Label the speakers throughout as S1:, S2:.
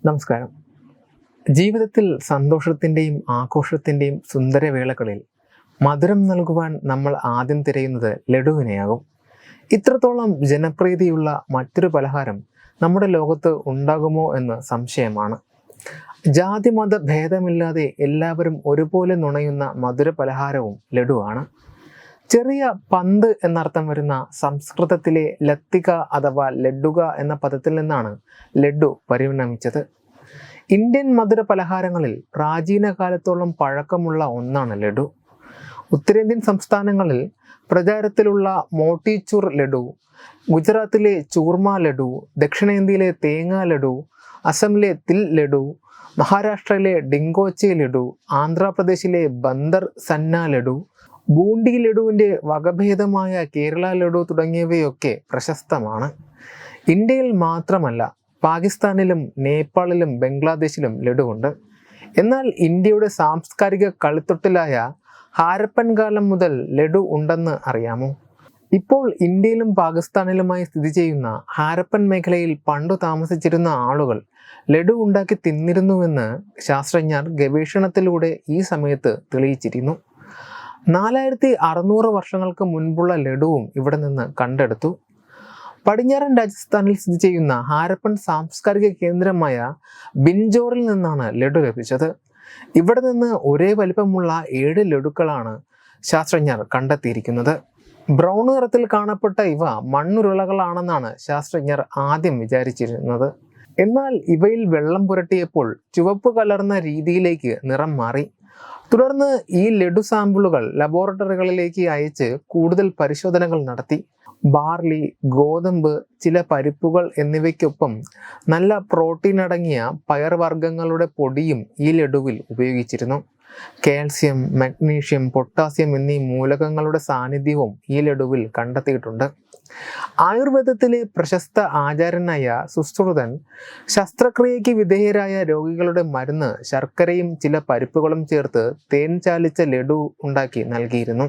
S1: നമസ്കാരം. ജീവിതത്തിൽ സന്തോഷത്തിൻ്റെയും ആഘോഷത്തിൻ്റെയും സുന്ദരവേളകളിൽ മധുരം നൽകുവാൻ നമ്മൾ ആദ്യം തിരയുന്നത് ലഡുവിനെയാകും. ഇത്രത്തോളം ജനപ്രീതിയുള്ള മറ്റൊരു പലഹാരം നമ്മുടെ ലോകത്ത് ഉണ്ടാകുമോ എന്ന് സംശയമാണ്. ജാതിമത ഭേദമില്ലാതെ എല്ലാവരും ഒരുപോലെ നുണയുന്ന മധുര പലഹാരവും ലഡുവാണ്. ചെറിയ പന്ത് എന്നർത്ഥം വരുന്ന സംസ്കൃതത്തിലെ ലത്തിക അഥവാ ലഡ്ഡുക എന്ന പദത്തിൽ നിന്നാണ് ലഡ്ഡു പരിണമിച്ചത്. ഇന്ത്യൻ മധുര പലഹാരങ്ങളിൽ പ്രാചീന കാലത്തോളം പഴക്കമുള്ള ഒന്നാണ് ലഡു. ഉത്തരേന്ത്യൻ സംസ്ഥാനങ്ങളിൽ പ്രചാരത്തിലുള്ള മോട്ടിച്ചൂർ ലഡു, ഗുജറാത്തിലെ ചൂർമ ലഡു, ദക്ഷിണേന്ത്യയിലെ തേങ്ങാ ലഡു, അസമിലെ തിൽ ലഡു, മഹാരാഷ്ട്രയിലെ ഡിങ്കോച്ചി ലഡു, ആന്ധ്രാപ്രദേശിലെ ബന്ദർ സന്ന ലഡു, ബൂണ്ടി ലഡുവിൻ്റെ വകഭേദമായ കേരള ലഡു തുടങ്ങിയവയൊക്കെ പ്രശസ്തമാണ്. ഇന്ത്യയിൽ മാത്രമല്ല, പാകിസ്ഥാനിലും നേപ്പാളിലും ബംഗ്ലാദേശിലും ലഡുവുണ്ട്. എന്നാൽ ഇന്ത്യയുടെ സാംസ്കാരിക കളിത്തൊട്ടിലായ ഹാരപ്പൻ കാലം മുതൽ ലഡു ഉണ്ടെന്ന് അറിയാമോ? ഇപ്പോൾ ഇന്ത്യയിലും പാകിസ്ഥാനിലുമായി സ്ഥിതി ചെയ്യുന്ന ഹാരപ്പൻ മേഖലയിൽ പണ്ടു താമസിച്ചിരുന്ന ആളുകൾ ലഡു ഉണ്ടാക്കി തിന്നിരുന്നുവെന്ന് ശാസ്ത്രജ്ഞർ ഗവേഷണത്തിലൂടെ ഈ സമയത്ത് തെളിയിച്ചിരുന്നു. 4600 വർഷങ്ങൾക്ക് മുൻപുള്ള ലഡുവും ഇവിടെ നിന്ന് കണ്ടെടുത്തു. പടിഞ്ഞാറൻ രാജസ്ഥാനിൽ സ്ഥിതി ചെയ്യുന്ന ഹാരപ്പൻ സാംസ്കാരിക കേന്ദ്രമായ ബിൻജോറിൽ നിന്നാണ് ലഡു ലഭിച്ചത്. ഇവിടെ നിന്ന് ഒരേ വലിപ്പമുള്ള 7 ലഡുക്കളാണ് ശാസ്ത്രജ്ഞർ കണ്ടെത്തിയിരിക്കുന്നത്. ബ്രൗൺ നിറത്തിൽ കാണപ്പെട്ട ഇവ മണ്ണുരുളകളാണെന്നാണ് ശാസ്ത്രജ്ഞർ ആദ്യം വിചാരിച്ചിരുന്നത്. എന്നാൽ ഇവയിൽ വെള്ളം പുരട്ടിയപ്പോൾ ചുവപ്പ് കലർന്ന രീതിയിലേക്ക് നിറം മാറി. തുടർന്ന് ഈ ലഡു സാമ്പിളുകൾ ലബോറട്ടറികളിലേക്ക് അയച്ച് കൂടുതൽ പരിശോധനകൾ നടത്തി. ബാർലി, ഗോതമ്പ്, ചില പരിപ്പുകൾ എന്നിവയ്ക്കൊപ്പം നല്ല പ്രോട്ടീൻ അടങ്ങിയ പയർവർഗ്ഗങ്ങളുടെ പൊടിയും ഈ ലഡുവിൽ ഉപയോഗിച്ചിരുന്നു. കാൽസ്യം, മഗ്നീഷ്യം, പൊട്ടാസ്യം എന്നീ മൂലകങ്ങളുടെ സാന്നിധ്യവും ഈ ലഡുവിൽ കണ്ടെത്തിയിട്ടുണ്ട്. ആയുർവേദത്തിലെ പ്രശസ്ത ആചാര്യനായ സുശ്രുതൻ ശസ്ത്രക്രിയയ്ക്ക് വിധേയരായ രോഗികളുടെ മരുന്ന് ശർക്കരയും ചില പരിപ്പുകളും ചേർത്ത് തേൻ ചാലിച്ച ലഡു ഉണ്ടാക്കി നൽകിയിരുന്നു.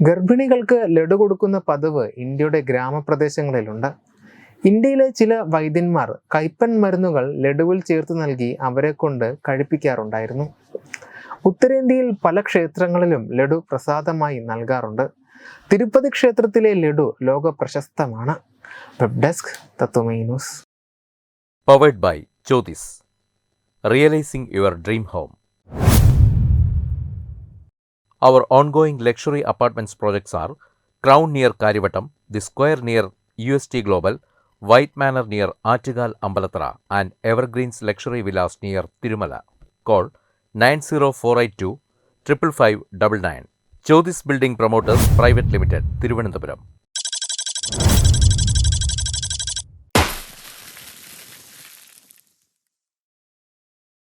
S1: ഗർഭിണികൾക്ക് ലഡു കൊടുക്കുന്ന പതിവ് ഇന്ത്യയുടെ ഗ്രാമപ്രദേശങ്ങളിലുണ്ട്. ഇന്ത്യയിലെ ചില വൈദ്യന്മാർ കയ്പൻ മരുന്നുകൾ ലഡുവിൽ ചേർത്ത് നൽകി അവരെ കൊണ്ട് കഴിപ്പിക്കാറുണ്ടായിരുന്നു. ഉത്തരേന്ത്യയിൽ പല ക്ഷേത്രങ്ങളിലും ലഡു പ്രസാദമായി നൽകാറുണ്ട്. തിരുപ്പതി ക്ഷേത്രത്തിലെ ലഡു ലോക പ്രശസ്തമാണ്. Web desk Tatwamayi news.
S2: Powered by Jyothis, realising your dream home. Our ongoing luxury apartments projects are Crown near Karivattam, The Square near UST Global, White Manor near Aattugal Ambalathara, and Evergreens Luxury Villas near Tirumala. Call 90482 55599. Jyothis Building Promoters Private Limited, Thiruvananthapuram.